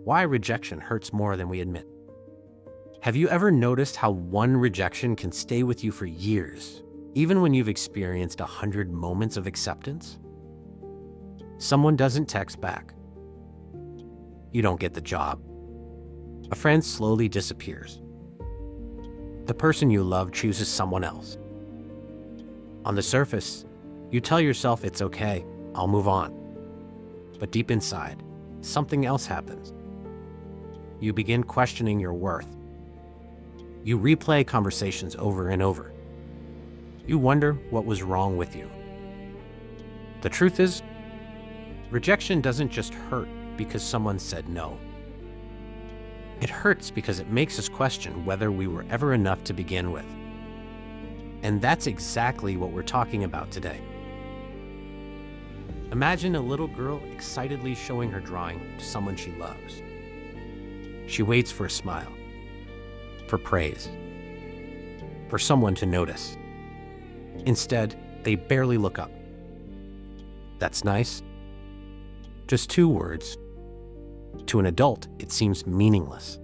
Why rejection hurts more than we admit. Have you ever noticed how one rejection can stay with you for years, even when you've experienced 100 moments of acceptance? Someone doesn't text back. You don't get the job. A friend slowly disappears. The person you love chooses someone else. On the surface, you tell yourself it's okay, I'll move on. But deep inside, something else happens. You begin questioning your worth. You replay conversations over and over. You wonder what was wrong with you. The truth is, rejection doesn't just hurt because someone said no. It hurts because it makes us question whether we were ever enough to begin with. And that's exactly what we're talking about today. Imagine a little girl excitedly showing her drawing to someone she loves. She waits for a smile, for praise, for someone to notice. Instead, they barely look up. That's nice. Just 2 words. To an adult, it seems meaningless.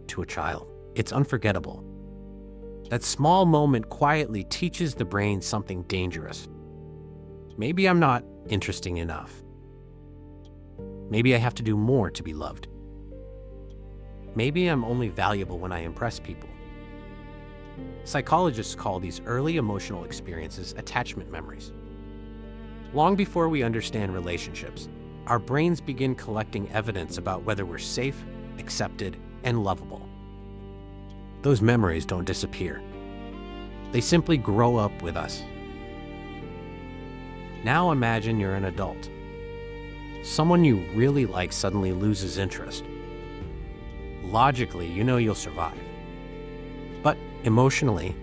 To a child, it's unforgettable. That small moment quietly teaches the brain something dangerous. Maybe I'm not interesting enough. Maybe I have to do more to be loved. Maybe I'm only valuable when I impress people. Psychologists call these early emotional experiences attachment memories. Long before we understand relationships, our brains begin collecting evidence about whether we're safe, accepted, and lovable. Those memories don't disappear. They simply grow up with us. Now imagine you're an adult. Someone you really like suddenly loses interest. Logically, you know you'll survive. But emotionally,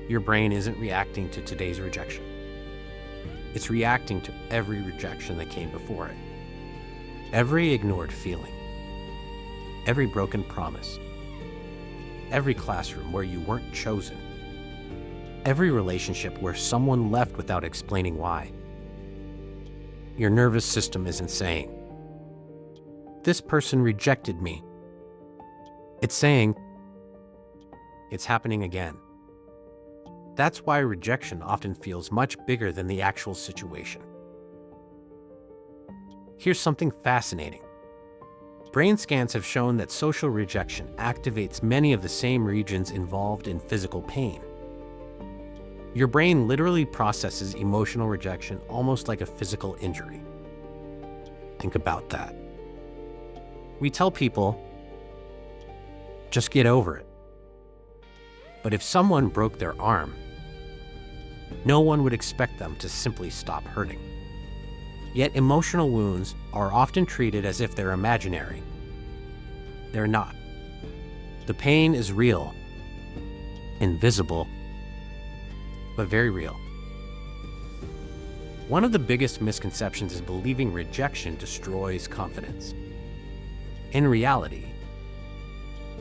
your brain isn't reacting to today's rejection. It's reacting to every rejection that came before it. Every ignored feeling. Every broken promise. Every classroom where you weren't chosen. Every relationship where someone left without explaining why. Your nervous system isn't saying, "This person rejected me." It's saying, "It's happening again." That's why rejection often feels much bigger than the actual situation. Here's something fascinating. Brain scans have shown that social rejection activates many of the same regions involved in physical pain. Your brain literally processes emotional rejection almost like a physical injury. Think about that. We tell people, just get over it. But if someone broke their arm, no one would expect them to simply stop hurting. Yet emotional wounds are often treated as if they're imaginary. They're not. The pain is real, invisible, but very real. One of the biggest misconceptions is believing rejection destroys confidence. In reality,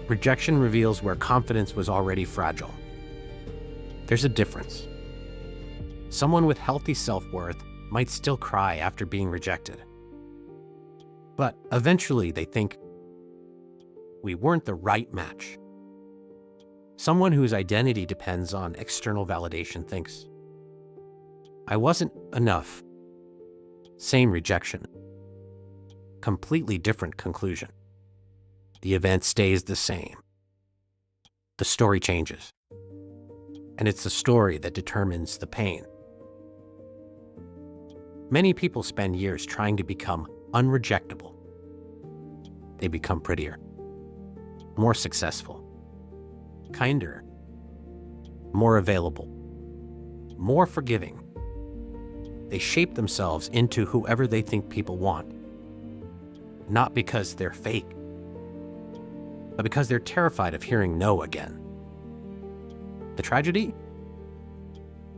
rejection reveals where confidence was already fragile. There's a difference. Someone with healthy self-worth might still cry after being rejected. But eventually they think, we weren't the right match. Someone whose identity depends on external validation thinks, I wasn't enough. Same rejection. Completely different conclusion. The event stays the same. The story changes. And it's the story that determines the pain. Many people spend years trying to become unrejectable. They become prettier, more successful, kinder, more available, more forgiving. They shape themselves into whoever they think people want, not because they're fake, but because they're terrified of hearing no again. The tragedy?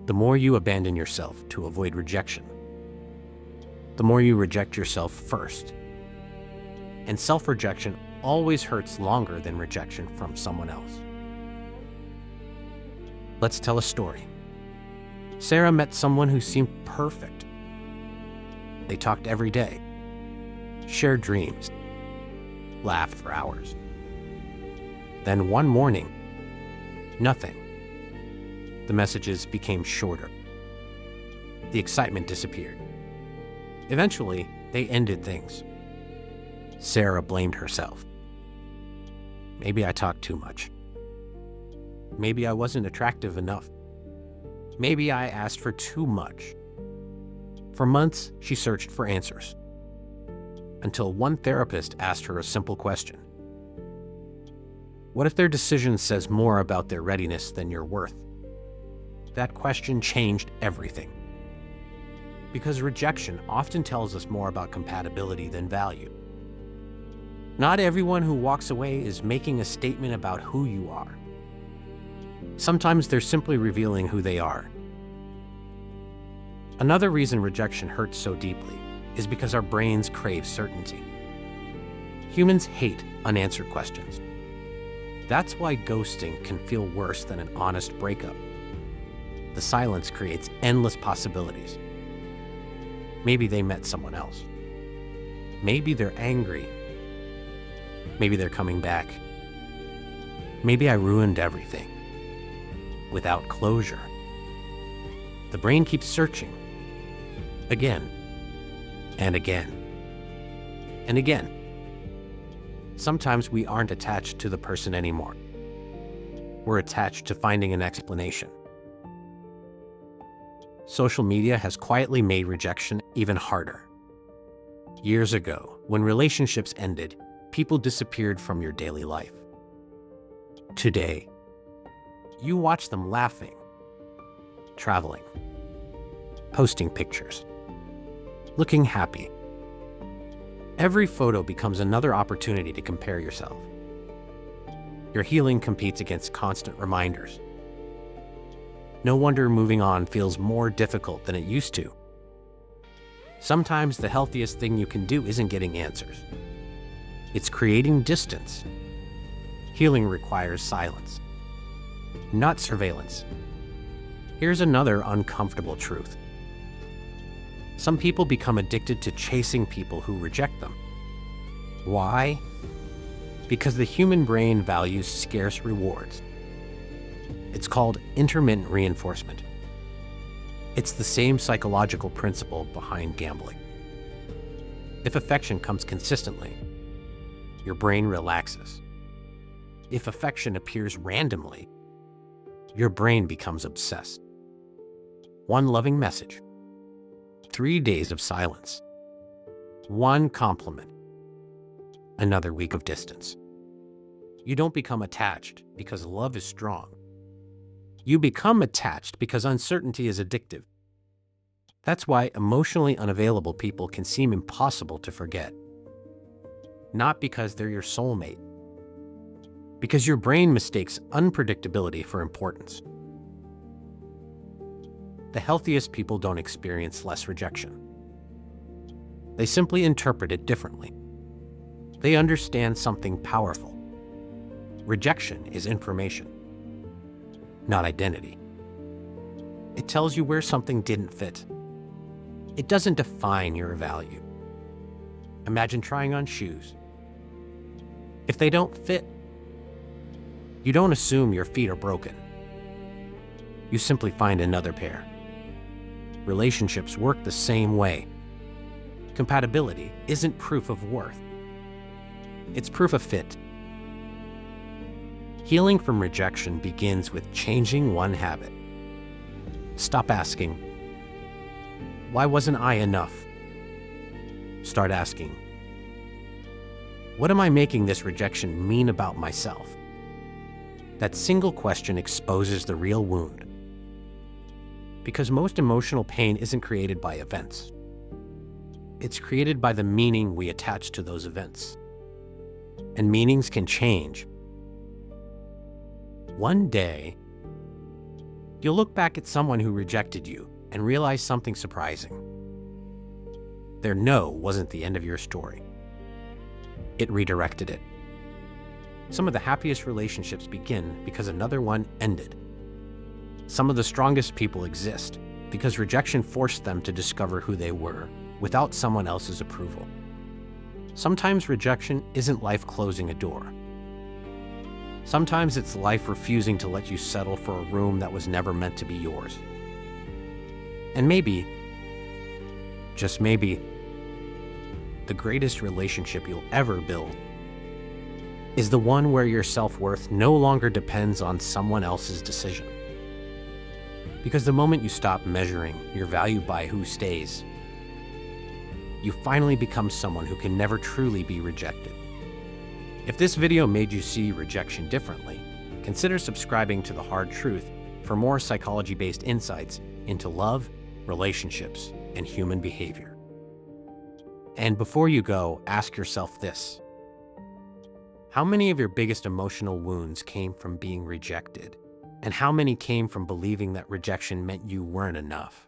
The more you abandon yourself to avoid rejection, the more you reject yourself first. And self-rejection always hurts longer than rejection from someone else. Let's tell a story. Sarah met someone who seemed perfect. They talked every day. shared dreams, laughed for hours. Then one morning, nothing. The messages became shorter. The excitement disappeared. Eventually, they ended things. Sarah blamed herself. Maybe I talked too much. Maybe I wasn't attractive enough. Maybe I asked for too much. For months, she searched for answers. Until one therapist asked her a simple question. What if their decision says more about their readiness than your worth? That question changed everything. Because rejection often tells us more about compatibility than value. Not everyone who walks away is making a statement about who you are. Sometimes they're simply revealing who they are. Another reason rejection hurts so deeply is because our brains crave certainty. Humans hate unanswered questions. That's why ghosting can feel worse than an honest breakup. The silence creates endless possibilities. Maybe they met someone else. Maybe they're angry. Maybe they're coming back. Maybe I ruined everything. Without closure. The brain keeps searching. Again. And again. And again. Sometimes we aren't attached to the person anymore. We're attached to finding an explanation. Social media has quietly made rejection even harder. Years ago, when relationships ended, people disappeared from your daily life. Today, you watch them laughing, traveling, posting pictures, looking happy. Every photo becomes another opportunity to compare yourself. Your healing competes against constant reminders. No wonder moving on feels more difficult than it used to. Sometimes the healthiest thing you can do isn't getting answers. It's creating distance. Healing requires silence, not surveillance. Here's another uncomfortable truth. Some people become addicted to chasing people who reject them. Why? Because the human brain values scarce rewards. It's called intermittent reinforcement. It's the same psychological principle behind gambling. If affection comes consistently, your brain relaxes. If affection appears randomly, your brain becomes obsessed. One loving message, 3 days of silence, one compliment, another week of distance. You don't become attached because love is strong. You become attached because uncertainty is addictive. That's why emotionally unavailable people can seem impossible to forget. Not because they're your soulmate. Because your brain mistakes unpredictability for importance. The healthiest people don't experience less rejection. They simply interpret it differently. They understand something powerful. Rejection is information, not identity. It tells you where something didn't fit. It doesn't define your value. Imagine trying on shoes. If they don't fit, you don't assume your feet are broken. You simply find another pair. Relationships work the same way. Compatibility isn't proof of worth. It's proof of fit. Healing from rejection begins with changing one habit. Stop asking, why wasn't I enough? Start asking, what am I making this rejection mean about myself? That single question exposes the real wound. Because most emotional pain isn't created by events. It's created by the meaning we attach to those events. And meanings can change. One day, you'll look back at someone who rejected you and realize something surprising. Their no wasn't the end of your story. It redirected it. Some of the happiest relationships begin because another one ended. Some of the strongest people exist because rejection forced them to discover who they were without someone else's approval. Sometimes rejection isn't life closing a door. Sometimes it's life refusing to let you settle for a room that was never meant to be yours. And maybe, just maybe, the greatest relationship you'll ever build is the one where your self-worth no longer depends on someone else's decision. Because the moment you stop measuring your value by who stays, you finally become someone who can never truly be rejected. If this video made you see rejection differently, consider subscribing to The Hard Truth for more psychology-based insights into love, relationships, and human behavior. And before you go, ask yourself this: how many of your biggest emotional wounds came from being rejected? And how many came from believing that rejection meant you weren't enough?